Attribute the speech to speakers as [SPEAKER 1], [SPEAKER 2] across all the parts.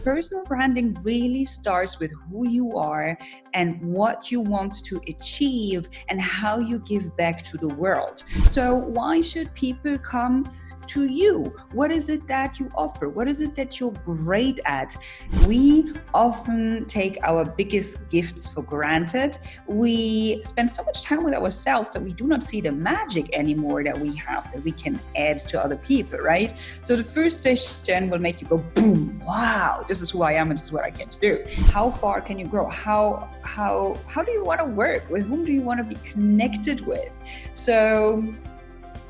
[SPEAKER 1] personal branding really starts with who you are and what you want to achieve and how you give back to the world. So why should people come to you? What is it that you offer? What is it that you're great at? We often take our biggest gifts for granted. We spend so much time with ourselves that we do not see the magic anymore that we have, that we can add to other people, right? So the first session will make you go, boom, wow, this is who I am and this is what I can do. How far can you grow? How do you want to work? With whom do you want to be connected with? So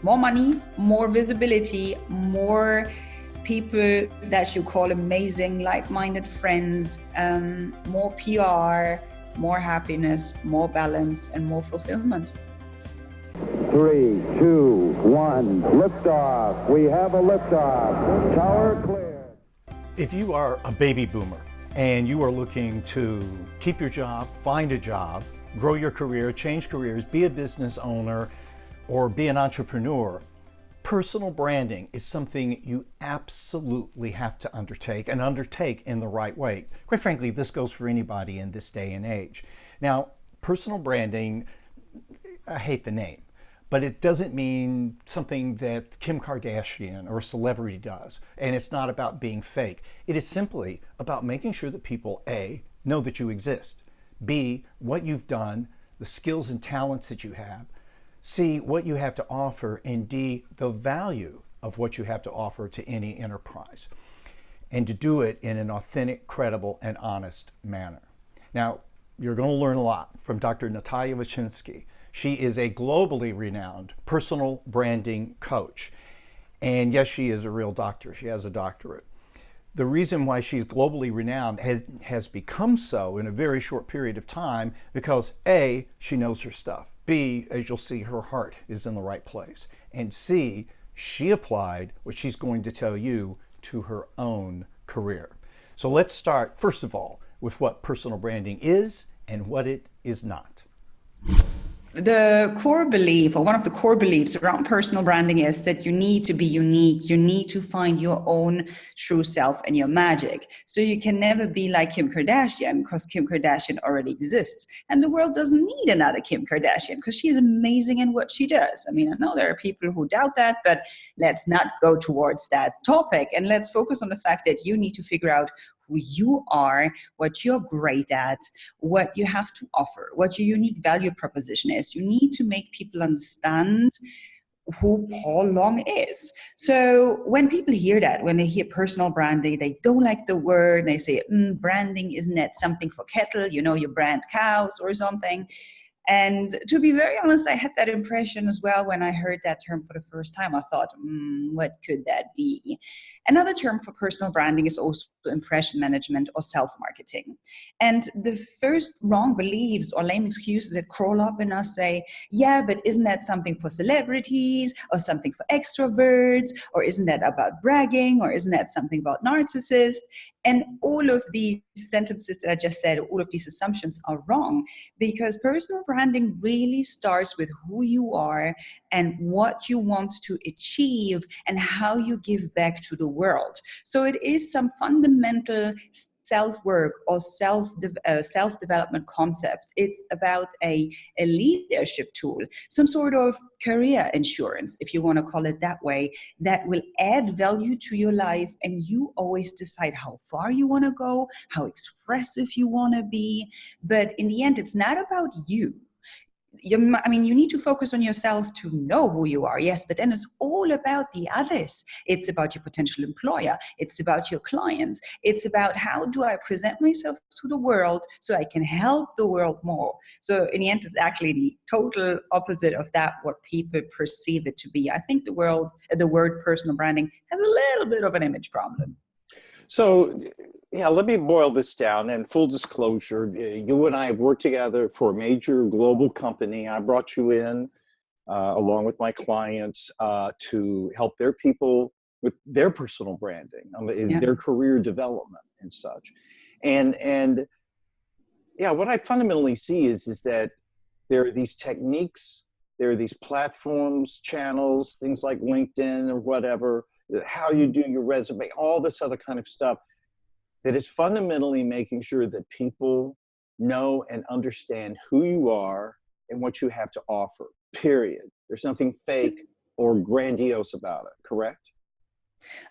[SPEAKER 1] more money, more visibility, more people that you call amazing, like-minded friends, more PR, more happiness, more balance, and more fulfillment.
[SPEAKER 2] 3, 2, 1, liftoff. We have a liftoff. Tower clear.
[SPEAKER 3] If you are a baby boomer and you are looking to keep your job, find a job, grow your career, change careers, be a business owner, or be an entrepreneur, personal branding is something you absolutely have to undertake, and undertake in the right way. Quite frankly, this goes for anybody in this day and age. Now, personal branding, I hate the name, but it doesn't mean something that Kim Kardashian or a celebrity does, and it's not about being fake. It is simply about making sure that people, A, know that you exist, B, what you've done, the skills and talents that you have, C, what you have to offer, and D, the value of what you have to offer to any enterprise, and to do it in an authentic, credible, and honest manner. Now, you're going to learn a lot from Dr. Natalia Wiechowski. She is a globally renowned personal branding coach. And yes, she is a real doctor. She has a doctorate. The reason why she's globally renowned has become so in a very short period of time because A, she knows her stuff. B, as you'll see, her heart is in the right place. And C, she applied what she's going to tell you to her own career. So let's start, first of all, with what personal branding is and what it is not.
[SPEAKER 1] The core belief, or one of the core beliefs around personal branding, is that you need to be unique. You need to find your own true self and your magic. So you can never be like Kim Kardashian because Kim Kardashian already exists. And the world doesn't need another Kim Kardashian because she is amazing in what she does. I mean, I know there are people who doubt that, but let's not go towards that topic. And let's focus on the fact that you need to figure out who you are, what you're great at, what you have to offer, what your unique value proposition is. You need to make people understand who Paul Long is. So when people hear that, when they hear personal branding, they don't like the word. They say, branding, isn't that something for cattle? You know, you brand cows or something. And to be very honest, I had that impression as well when I heard that term for the first time. I thought, what could that be? Another term for personal branding is also impression management or self-marketing. And the first wrong beliefs or lame excuses that crawl up in us say, yeah, but isn't that something for celebrities or something for extroverts? Or isn't that about bragging? Or isn't that something about narcissists? And all of these sentences that I just said, all of these assumptions are wrong, because personal branding really starts with who you are and what you want to achieve and how you give back to the world. So it is some fundamental self-work or self-development concept. It's about a leadership tool, some sort of career insurance, if you want to call it that way, that will add value to your life, and you always decide how far you want to go, how expressive you want to be. But in the end, it's not about you. You need to focus on yourself to know who you are, yes, but then it's all about the others. It's about your potential employer. It's about your clients. It's about how do I present myself to the world so I can help the world more. So in the end, it's actually the total opposite of that, what people perceive it to be. I think the word personal branding has a little bit of an image problem.
[SPEAKER 4] So, yeah, let me boil this down. And full disclosure, you and I have worked together for a major global company. I brought you in along with my clients to help their people with their personal branding, their career development and such. And yeah, what I fundamentally see is that there are these techniques, there are these platforms, channels, things like LinkedIn or whatever, how you do your resume, all this other kind of stuff that is fundamentally making sure that people know and understand who you are and what you have to offer, period. There's nothing fake or grandiose about it, correct?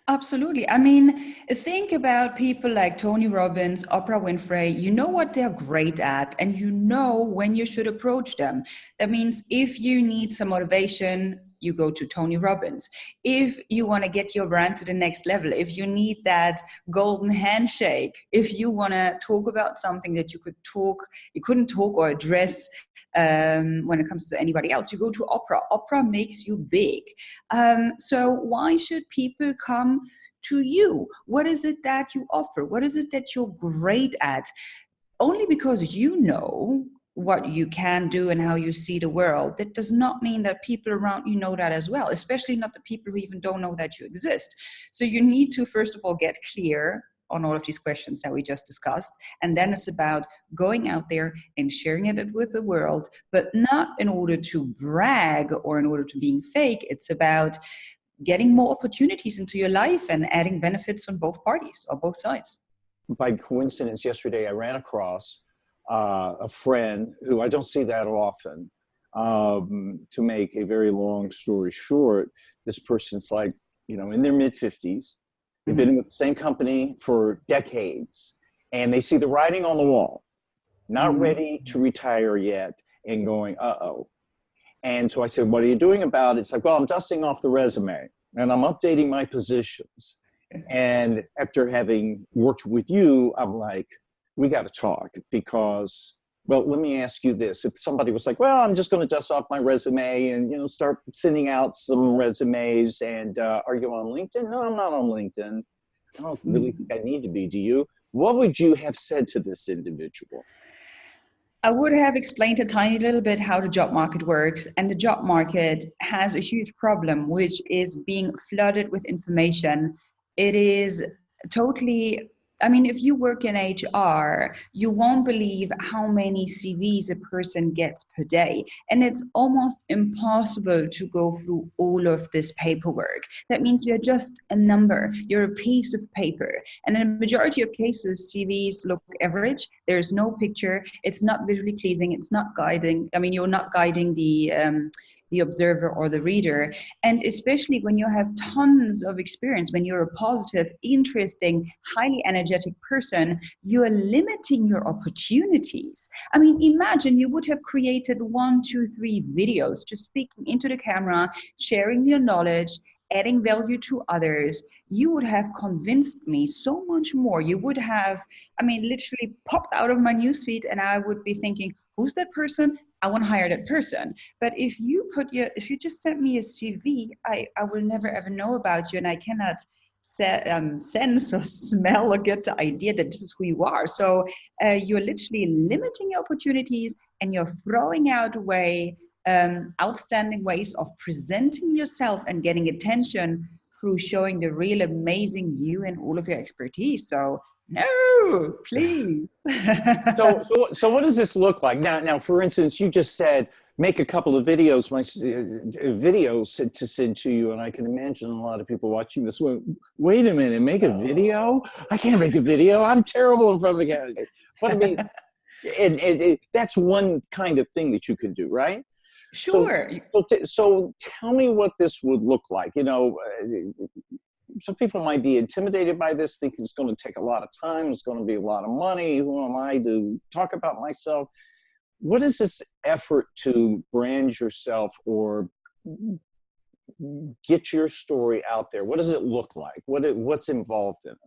[SPEAKER 1] Absolutely. I mean, think about people like Tony Robbins, Oprah Winfrey. You know what they're great at, and you know when you should approach them. That means if you need some motivation, you go to Tony Robbins. If you want to get your brand to the next level, if you need that golden handshake, if you want to talk about something that you couldn't talk or address when it comes to anybody else, you go to Oprah. Oprah makes you big. So why should people come to you? What is it that you offer? What is it that you're great at? Only because you know what you can do and how you see the world, that does not mean that people around you know that as well, especially not the people who even don't know that you exist. So you need to, first of all, get clear on all of these questions that we just discussed. And then it's about going out there and sharing it with the world, but not in order to brag or in order to being fake. It's about getting more opportunities into your life and adding benefits on both parties or both sides.
[SPEAKER 4] By coincidence, yesterday I ran across a friend who I don't see that often. To make a very long story short, this person's like, in their mid-50s. They've been with the same company for decades, and they see the writing on the wall, not ready to retire yet, and going, uh-oh. And so I said, what are you doing about it? It's like, well, I'm dusting off the resume, and I'm updating my positions. And after having worked with you, I'm like, we got to talk because, well, let me ask you this. If somebody was like, well, I'm just going to dust off my resume and, start sending out some resumes and are you on LinkedIn? No, I'm not on LinkedIn. I don't really think I need to be. Do you? What would you have said to this individual?
[SPEAKER 1] I would have explained a tiny little bit how the job market works. And the job market has a huge problem, which is being flooded with information. It is totally, if you work in HR, you won't believe how many CVs a person gets per day. And it's almost impossible to go through all of this paperwork. That means you're just a number. You're a piece of paper. And in the majority of cases, CVs look average. There's no picture. It's not visually pleasing. It's not guiding. You're not guiding the observer or the reader. And especially when you have tons of experience, when you're a positive, interesting, highly energetic person, you are limiting your opportunities. Imagine you would have created 1, 2, 3 videos, just speaking into the camera, sharing your knowledge, adding value to others. You would have convinced me so much more. You would have, literally popped out of my newsfeed and I would be thinking, who's that person? I want to hire that person. But if you just sent me a CV, I will never ever know about you, and I cannot sense or smell or get the idea that this is who you are. So you're literally limiting your opportunities, and you're throwing out away outstanding ways of presenting yourself and getting attention through showing the real amazing you and all of your expertise. So no, please.
[SPEAKER 4] So what does this look like now? For instance, you just said make a couple of videos, videos to send to you, and I can imagine a lot of people watching this. Wait a minute, make a video? I can't make a video. I'm terrible in front of the camera. But that's one kind of thing that you can do, right?
[SPEAKER 1] Sure.
[SPEAKER 4] So tell me what this would look like. Some people might be intimidated by this, think it's going to take a lot of time, it's going to be a lot of money. Who am I to talk about myself? What is this effort to brand yourself or get your story out there? What does it look like? What's involved in it?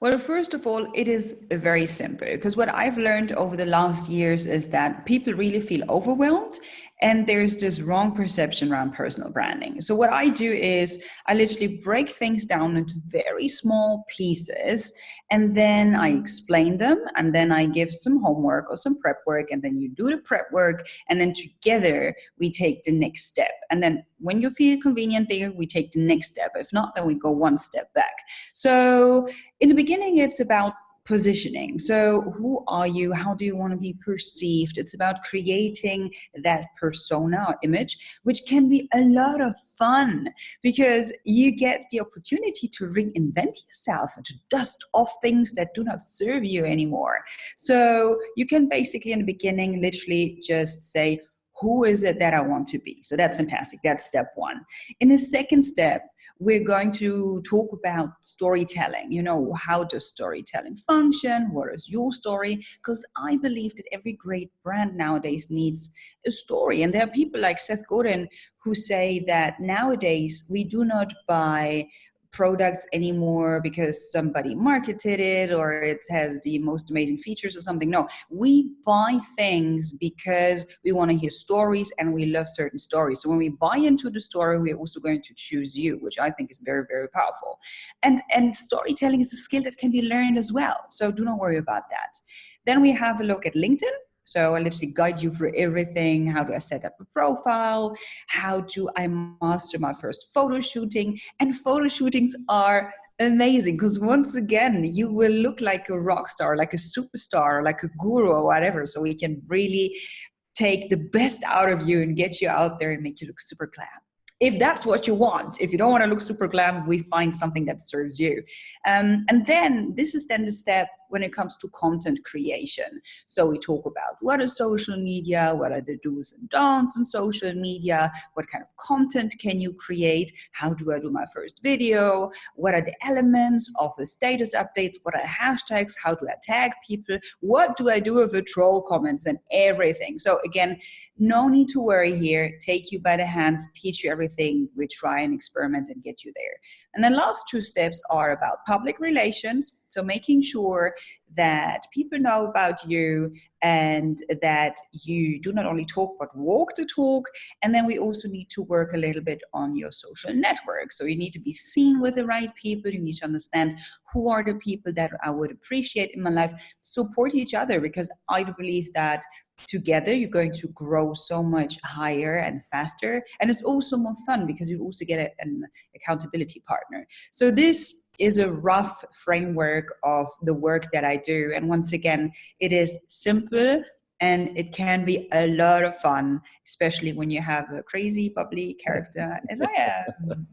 [SPEAKER 1] Well, first of all, it is very simple, because what I've learned over the last years is that people really feel overwhelmed, and there's this wrong perception around personal branding. So what I do is I literally break things down into very small pieces, and then I explain them, and then I give some homework or some prep work, and then you do the prep work, and then together we take the next step. And then when you feel convenient there, we take the next step. If not, then we go one step back. So in the beginning, it's about positioning. So who are you? How do you want to be perceived? It's about creating that persona or image, which can be a lot of fun because you get the opportunity to reinvent yourself and to dust off things that do not serve you anymore. So you can basically in the beginning literally just say, who is it that I want to be? So that's fantastic. That's step one. In the second step, we're going to talk about storytelling. You know, how does storytelling function? What is your story? Because I believe that every great brand nowadays needs a story. And there are people like Seth Godin who say that nowadays we do not buy products anymore because somebody marketed it or it has the most amazing features or something. No, we buy things because we want to hear stories and we love certain stories. So when we buy into the story, we're also going to choose you, which I think is very, very powerful. And storytelling is a skill that can be learned as well. So do not worry about that. Then we have a look at LinkedIn. So I literally guide you through everything. How do I set up a profile? How do I master my first photo shooting? And photo shootings are amazing because once again, you will look like a rock star, like a superstar, like a guru or whatever. So we can really take the best out of you and get you out there and make you look super glam. If that's what you want. If you don't want to look super glam, we find something that serves you. And then this is then the step when it comes to content creation. So we talk about what is social media, what are the do's and don'ts on social media, what kind of content can you create, how do I do my first video, what are the elements of the status updates, what are hashtags, how do I tag people, what do I do with the troll comments and everything. So again, no need to worry here, take you by the hand, teach you everything, we try and experiment and get you there. And the last two steps are about public relations. So making sure that people know about you and that you do not only talk, but walk the talk. And then we also need to work a little bit on your social network. So you need to be seen with the right people. You need to understand who are the people that I would appreciate in my life. Support each other because I believe that together you're going to grow so much higher and faster. And it's also more fun because you also get an accountability partner. So this is a rough framework of the work that I do. And once again, it is simple and it can be a lot of fun, especially when you have a crazy, bubbly character as I am.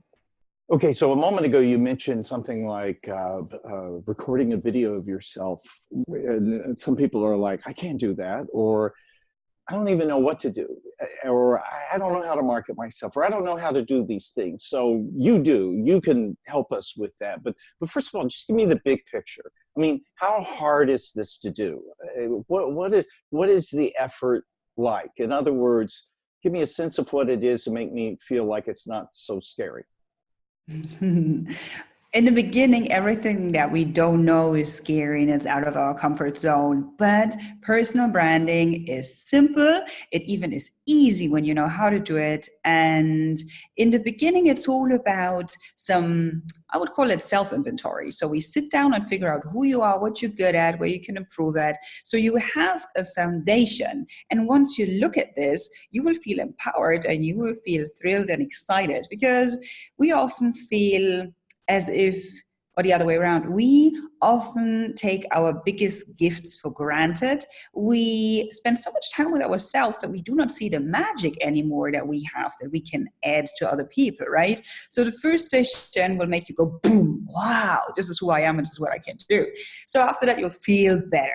[SPEAKER 4] Okay, so a moment ago you mentioned something like recording a video of yourself. And some people are like, I can't do that, or I don't even know what to do, or I don't know how to market myself, or I don't know how to do these things. So you can help us with that. But first of all, just give me the big picture. I mean, how hard is this to do? What is the effort like? In other words, give me a sense of what it is to make me feel like it's not so scary.
[SPEAKER 1] In the beginning, everything that we don't know is scary and it's out of our comfort zone. But personal branding is simple. It even is easy when you know how to do it. And in the beginning, it's all about I would call it self-inventory. So we sit down and figure out who you are, what you're good at, where you can improve at. So you have a foundation. And once you look at this, you will feel empowered and you will feel thrilled and excited because we often feel as if, or the other way around, we often take our biggest gifts for granted. We spend so much time with ourselves that we do not see the magic anymore that we have, that we can add to other people, right? So the first session will make you go, boom, wow, this is who I am and this is what I can do. So after that, you'll feel better.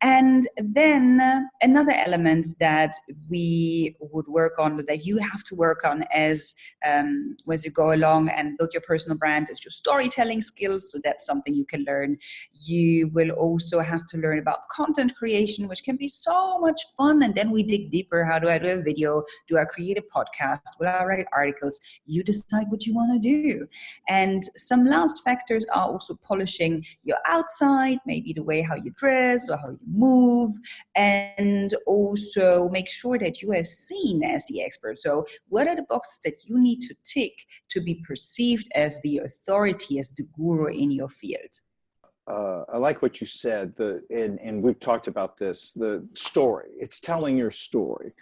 [SPEAKER 1] And then another element that we would work on, that you have to work on as you go along and build your personal brand, is your storytelling skills. So that's something you can learn. You will also have to learn about content creation, which can be so much fun. And then we dig deeper. How do I do a video? Do I create a podcast? Will I write articles? You decide what you want to do. And some last factors are also polishing your outside, maybe the way how you dress or how you move, and also make sure that you are seen as the expert. So what are the boxes that you need to tick to be perceived as the authority, as the guru in your field?
[SPEAKER 4] I like what you said, and we've talked about this, the story. It's telling your story.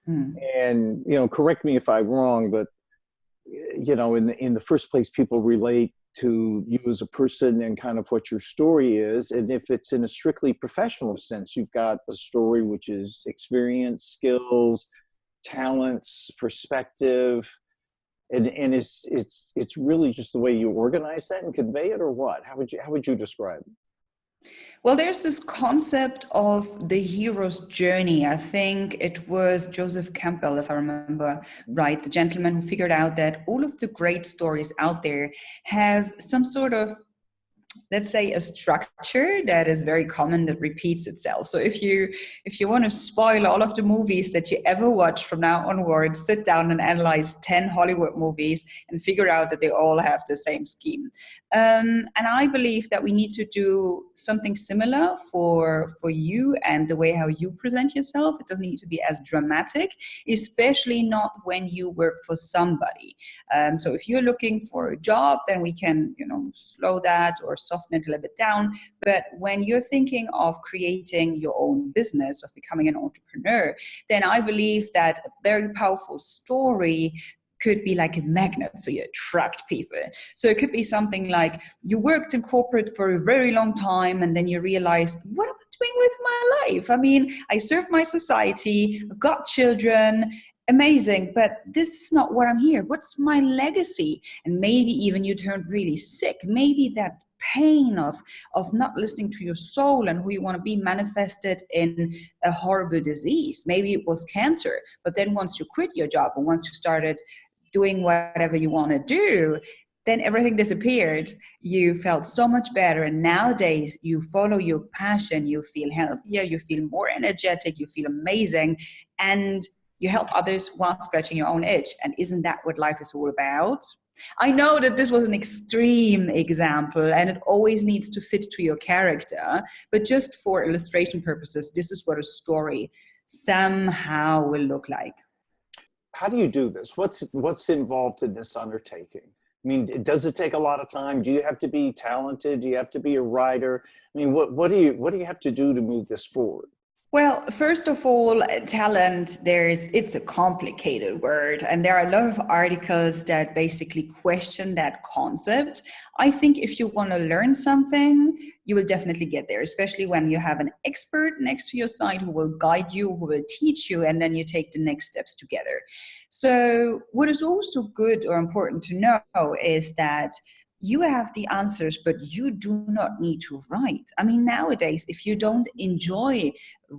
[SPEAKER 4] And, correct me if I'm wrong, but, in the first place, people relate you as a person and kind of what your story is. And if it's in a strictly professional sense, you've got a story which is experience, skills, talents, perspective, and it's really just the way you organize that and convey it, or what? How would you describe it?
[SPEAKER 1] Well, there's this concept of the hero's journey. I think it was Joseph Campbell, if I remember right, the gentleman who figured out that all of the great stories out there have some sort of, let's say, a structure that is very common, that repeats itself. So if you want to spoil all of the movies that you ever watch from now onwards, sit down and analyze 10 Hollywood movies and figure out that they all have the same scheme. And I believe that we need to do something similar for you and the way how you present yourself. It doesn't need to be as dramatic, especially not when you work for somebody. So if you're looking for a job, then we can, slow that or soften it a little bit down. But when you're thinking of creating your own business, of becoming an entrepreneur, then I believe that a very powerful story could be like a magnet, so you attract people. So it could be something like you worked in corporate for a very long time and then you realized, what am I doing with my life? I mean, I serve my society, I've got children, amazing, but this is not what I'm here. What's my legacy? And maybe even you turned really sick. Maybe that pain of not listening to your soul and who you want to be manifested in a horrible disease. Maybe it was cancer, but then once you quit your job and once you started doing whatever you want to do, then everything disappeared. You felt so much better. And nowadays you follow your passion, you feel healthier, you feel more energetic, you feel amazing, and you help others while scratching your own itch. And isn't that what life is all about? I know that this was an extreme example and it always needs to fit to your character, but just for illustration purposes, this is what a story somehow will look like.
[SPEAKER 4] How do you do this? What's involved in this undertaking? I mean, does it take a lot of time? Do you have to be talented? Do you have to be a writer? I mean, what do you have to do to move this forward?
[SPEAKER 1] Well, first of all, talent, it's a complicated word, and there are a lot of articles that basically question that concept. I think if you want to learn something, you will definitely get there, especially when you have an expert next to your side who will guide you, who will teach you, and then you take the next steps together. So what is also good or important to know is that you have the answers, but you do not need to write. I mean, nowadays, if you don't enjoy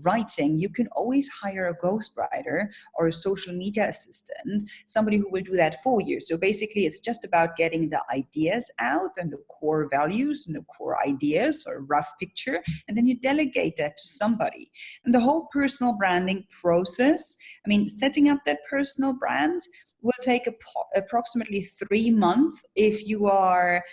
[SPEAKER 1] writing, you can always hire a ghostwriter or a social media assistant, somebody who will do that for you. So basically, it's just about getting the ideas out and the core values and the core ideas or rough picture, and then you delegate that to somebody. And the whole personal branding process, I mean, setting up that personal brand will take approximately 3 months if you are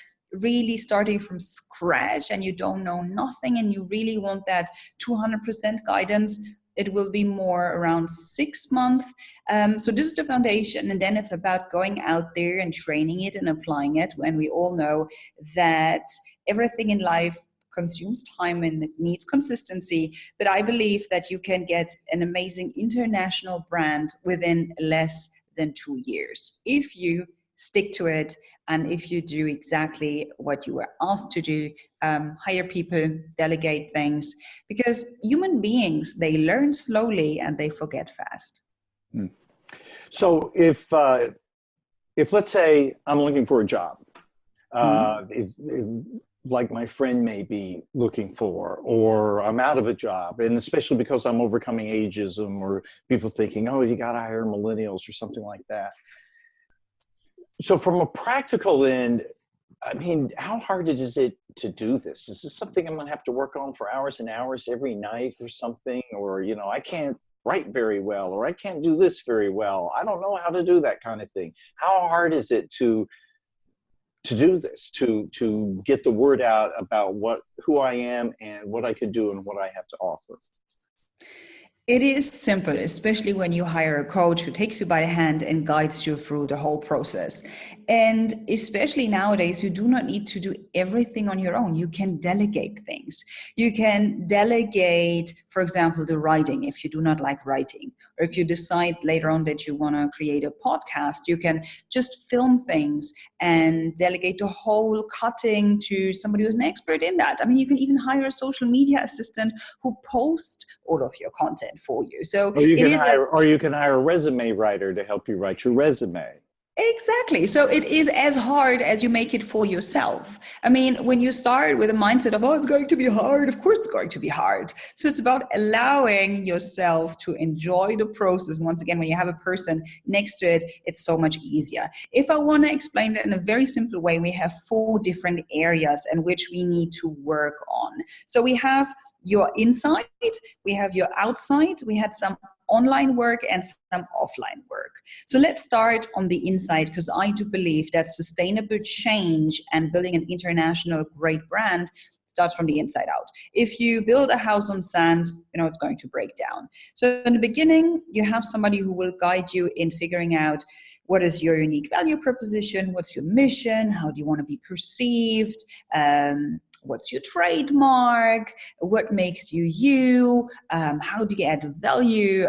[SPEAKER 1] really starting from scratch and you don't know nothing and you really want that 200% guidance. It will be more around 6 months. So this is the foundation, and then it's about going out there and training it and applying it, when we all know that everything in life consumes time and it needs consistency. But I believe that you can get an amazing international brand within less than 2 years if you stick to it and if you do exactly what you were asked to do. Hire people, delegate things, because human beings, they learn slowly and they forget fast.
[SPEAKER 4] So if let's say I'm looking for a job, like my friend may be looking for, or I'm out of a job, and especially because I'm overcoming ageism or people thinking, oh, you got to hire millennials or something like that. So from a practical end, I mean, how hard is it to do this? Is this something I'm going to have to work on for hours and hours every night or something? Or, I can't write very well, or I can't do this very well. I don't know how to do that kind of thing. How hard is it to do this, to get the word out about who I am and what I can do and what I have to offer?
[SPEAKER 1] It is simple, especially when you hire a coach who takes you by the hand and guides you through the whole process. And especially nowadays, you do not need to do everything on your own. You can delegate things. things. You can delegate, for example, the writing if you do not like writing. Or if you decide later on that you want to create a podcast, you can just film things and delegate the whole cutting to somebody who's an expert in that. I mean, you can even hire a social media assistant who posts all of your content for you. So
[SPEAKER 4] Or you can hire a resume writer to help you write your resume.
[SPEAKER 1] Exactly. So it is as hard as you make it for yourself. I mean, when you start with a mindset of, oh, it's going to be hard, of course it's going to be hard. So it's about allowing yourself to enjoy the process. Once again, when you have a person next to it, it's so much easier. If I want to explain that in a very simple way, we have 4 different areas in which we need to work on. So we have your inside, we have your outside, we had some online work and some offline work. So let's start on the inside, because I do believe that sustainable change and building an international great brand starts from the inside out. If you build a house on sand, it's going to break down. So in the beginning, you have somebody who will guide you in figuring out what is your unique value proposition, what's your mission, how do you want to be perceived, what's your trademark, what makes you you, how do you add value,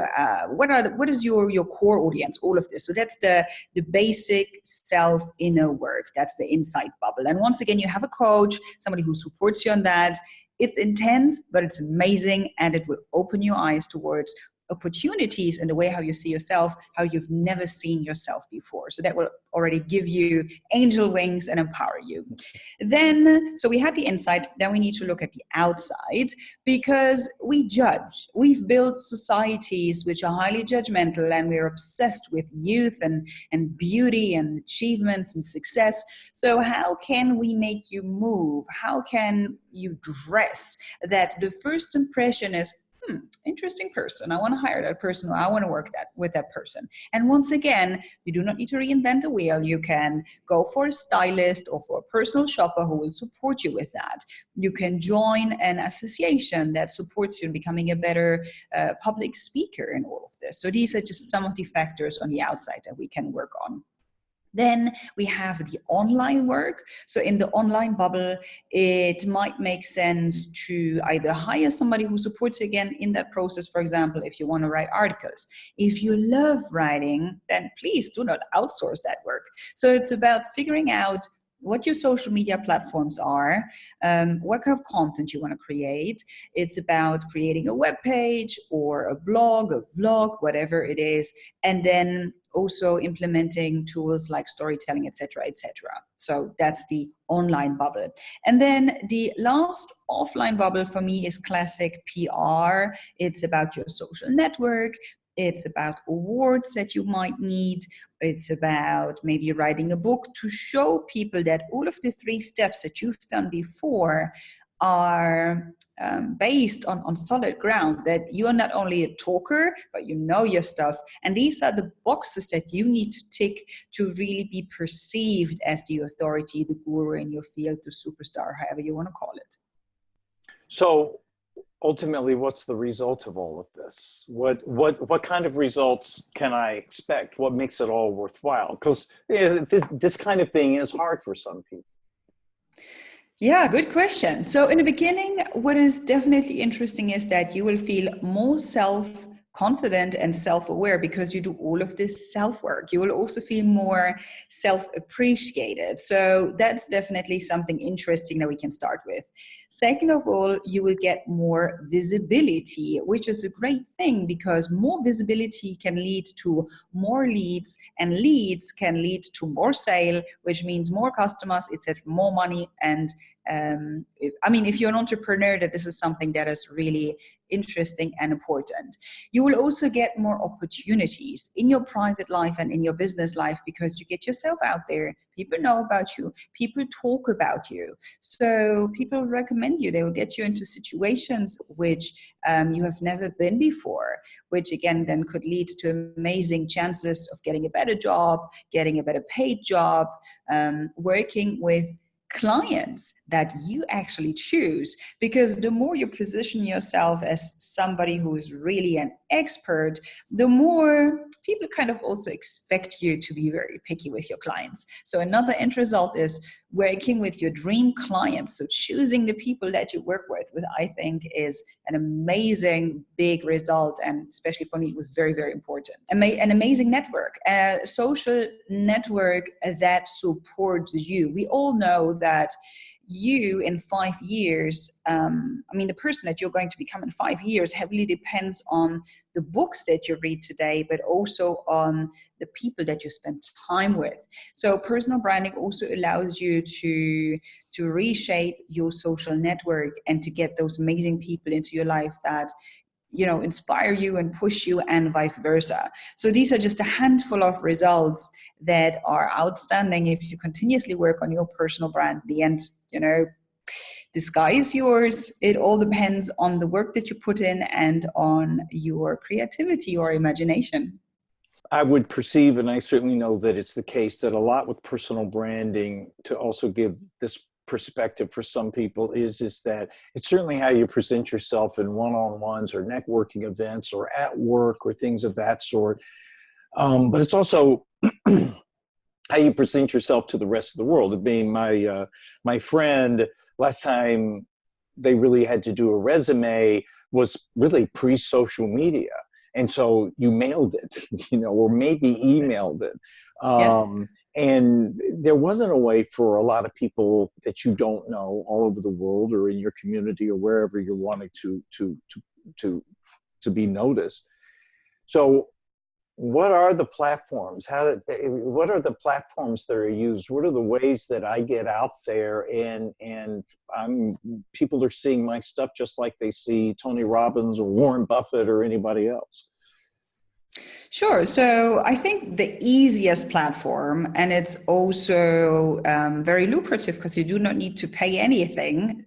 [SPEAKER 1] what is your core audience, all of this. So that's the basic self inner work. That's the inside bubble. And once again, you have a coach, somebody who supports you on that. It's intense, but it's amazing, and it will open your eyes towards opportunities in the way how you see yourself, how you've never seen yourself before. So that will already give you angel wings and empower you. Then, so we had the inside, then we need to look at the outside, because we judge. We've built societies which are highly judgmental, and we're obsessed with youth and beauty and achievements and success. So how can we make you move? How can you dress that the first impression is, interesting person. I want to hire that person, or I want to work with that person. And once again, you do not need to reinvent the wheel. You can go for a stylist or for a personal shopper who will support you with that. You can join an association that supports you in becoming a better public speaker in all of this. So these are just some of the factors on the outside that we can work on. Then we have the online work. So in the online bubble, it might make sense to either hire somebody who supports you again in that process. For example, if you want to write articles. If you love writing, then please do not outsource that work. So it's about figuring out what your social media platforms are, what kind of content you want to create. It's about creating a web page or a blog, a vlog, whatever it is, and then also implementing tools like storytelling, etc., etc. So that's the online bubble. And then the last offline bubble for me is classic PR. It's about your social network. It's about awards that you might need. It's about maybe writing a book to show people that all of the 3 steps that you've done before are based on solid ground, that you are not only a talker, but you know your stuff. And these are the boxes that you need to tick to really be perceived as the authority, the guru in your field, the superstar, however you want to call it.
[SPEAKER 4] So ultimately, what's the result of all of this? What kind of results can I expect? What makes it all worthwhile? Because this kind of thing is hard for some people.
[SPEAKER 1] Yeah, good question. So in the beginning, what is definitely interesting is that you will feel more self-confident and self-aware because you do all of this self-work. You will also feel more self-appreciated. So that's definitely something interesting that we can start with. Second of all, you will get more visibility, which is a great thing because more visibility can lead to more leads, and leads can lead to more sale, which means more customers, etc., more money. And if you're an entrepreneur, that this is something that is really interesting and important. You will also get more opportunities in your private life and in your business life because you get yourself out there. People know about you. People talk about you. So people recommend you. They will get you into situations which you have never been before, which again then could lead to amazing chances of getting a better job, getting a better paid job, working with clients that you actually choose, because the more you position yourself as somebody who is really an expert, the more people kind of also expect you to be very picky with your clients. So another end result is working with your dream clients. So choosing the people that you work with, I think is an amazing big result, and especially for me it was very, very important. An amazing network, a social network that supports you. We all know that you in 5 years, the person that you're going to become in 5 years heavily depends on the books that you read today, but also on the people that you spend time with. So personal branding also allows you to reshape your social network and to get those amazing people into your life that inspire you and push you, and vice versa. So these are just a handful of results that are outstanding if you continuously work on your personal brand. The end, the sky is yours. It all depends on the work that you put in and on your creativity or imagination.
[SPEAKER 4] I would perceive, and I certainly know that it's the case, that a lot with personal branding, to also give this perspective for some people, is that it's certainly how you present yourself in one-on-ones or networking events or at work or things of that sort. But it's also how you present yourself to the rest of the world. It being my friend, last time they really had to do a resume was really pre-social media. And so you mailed it, or maybe emailed it. And there wasn't a way for a lot of people that you don't know all over the world or in your community or wherever you're wanting to be noticed. So what are the platforms? What are the platforms that are used? What are the ways that I get out there and people are seeing my stuff just like they see Tony Robbins or Warren Buffett or anybody else?
[SPEAKER 1] Sure. So I think the easiest platform, and it's also very lucrative because you do not need to pay anything.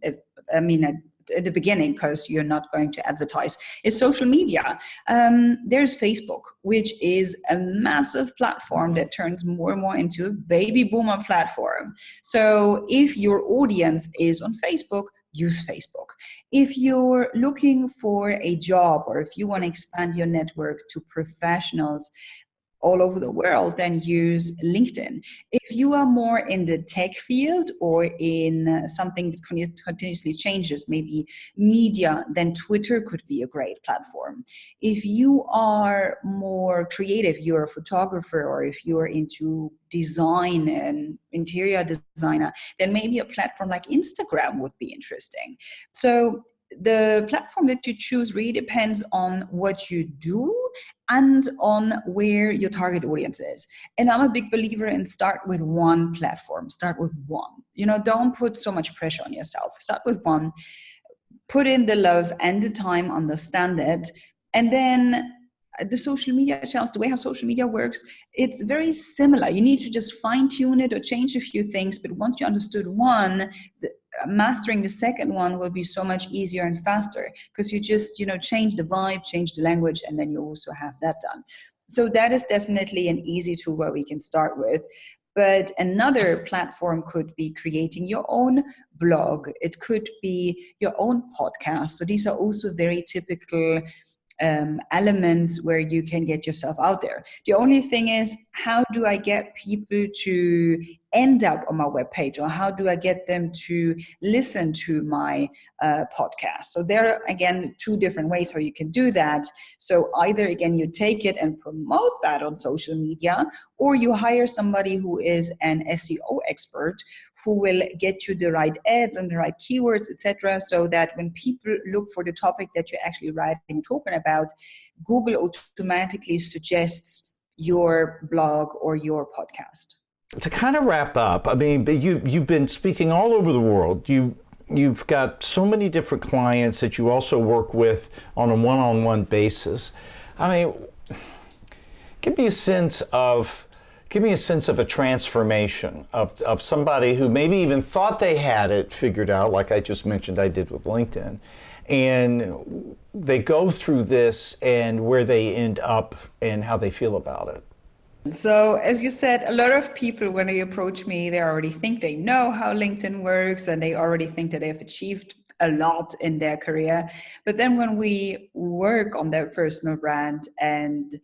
[SPEAKER 1] At the beginning, because you're not going to advertise, is social media. There's Facebook, which is a massive platform that turns more and more into a baby boomer platform. So if your audience is on Facebook, use Facebook. If you're looking for a job, or if you want to expand your network to professionals all over the world, then use LinkedIn. If you are more in the tech field or in something that continuously changes, maybe media, then Twitter could be a great platform. If you are more creative, you're a photographer, or if you're into design and interior designer, then maybe a platform like Instagram would be interesting. So the platform that you choose really depends on what you do and on where your target audience is. And I'm a big believer in start with one platform, start with one. Don't put so much pressure on yourself. Start with one, put in the love and the time, understand it, and then the social media channels, the way how social media works, it's very similar. You need to just fine tune it or change a few things. But once you understood one, mastering the second one will be so much easier and faster, because you just, change the vibe, change the language, and then you also have that done. So that is definitely an easy tool where we can start with. But another platform could be creating your own blog. It could be your own podcast. So these are also very typical elements where you can get yourself out there. The only thing is, how do I get people to end up on my webpage, or how do I get them to listen to my podcast? So there are, again, two different ways how you can do that. So either, again, you take it and promote that on social media, or you hire somebody who is an SEO expert who will get you the right ads and the right keywords, etc., so that when people look for the topic that you're actually writing and talking about, Google automatically suggests your blog or your podcast.
[SPEAKER 3] To kind of wrap up, you've been speaking all over the world. You've got so many different clients that you also work with on a one-on-one basis. Give me a sense of a transformation of somebody who maybe even thought they had it figured out, like I just mentioned I did with LinkedIn, and they go through this and where they end up and how they feel about it.
[SPEAKER 1] So, as you said, a lot of people, when they approach me, they already think they know how LinkedIn works and they already think that they've achieved a lot in their career. But then when we work on their personal brand and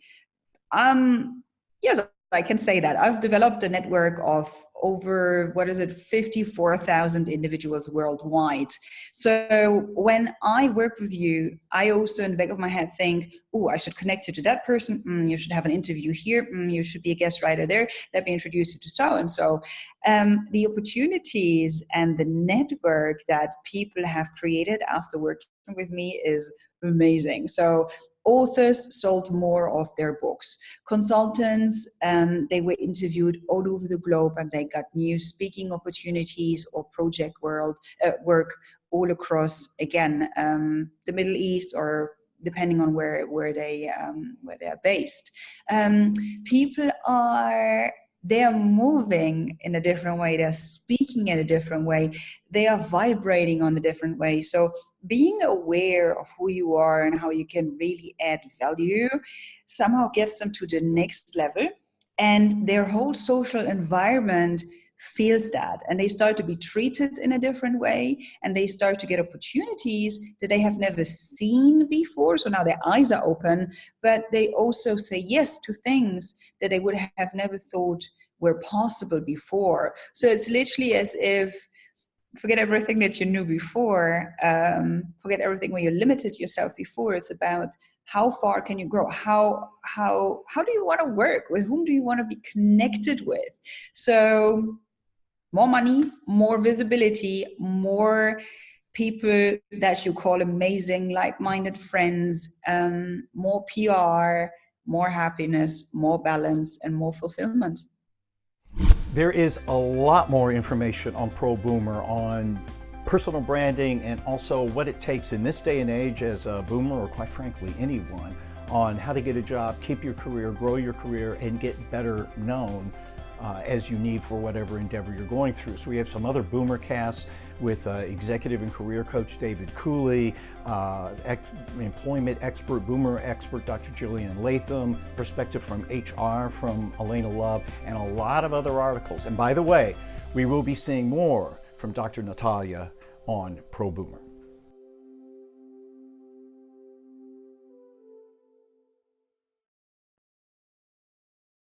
[SPEAKER 1] yes, I can say that. I've developed a network of over, 54,000 individuals worldwide. So when I work with you, I also in the back of my head think, oh, I should connect you to that person. You should have an interview here. You should be a guest writer there. Let me introduce you to so-and-so. The opportunities and the network that people have created after working with me is amazing. So authors sold more of their books. Consultants, they were interviewed all over the globe and they got new speaking opportunities or project work all across, again, the Middle East or depending on where they're based. People they are moving in a different way. They're speaking in a different way. They are vibrating on a different way. So being aware of who you are and how you can really add value somehow gets them to the next level. And their whole social environment feels that. And they start to be treated in a different way. And they start to get opportunities that they have never seen before. So now their eyes are open, but they also say yes to things that they would have never thought were possible before. So it's literally as if forget everything that you knew before, forget everything where you limited yourself before. It's about how far can you grow? How do you want to work? With whom do you want to be connected with? So more money, more visibility, more people that you call amazing, like-minded friends, more PR, more happiness, more balance, and more fulfillment.
[SPEAKER 3] There is a lot more information on ProBoomer on personal branding and also what it takes in this day and age as a boomer, or quite frankly anyone, on how to get a job, keep your career, grow your career, and get better known as you need for whatever endeavor you're going through. So we have some other boomer casts with executive and career coach David Cooley, employment expert, boomer expert Dr. Jillian Latham, perspective from HR from Elena Love, and a lot of other articles. And by the way, we will be seeing more from Dr. Natalia on ProBoomer.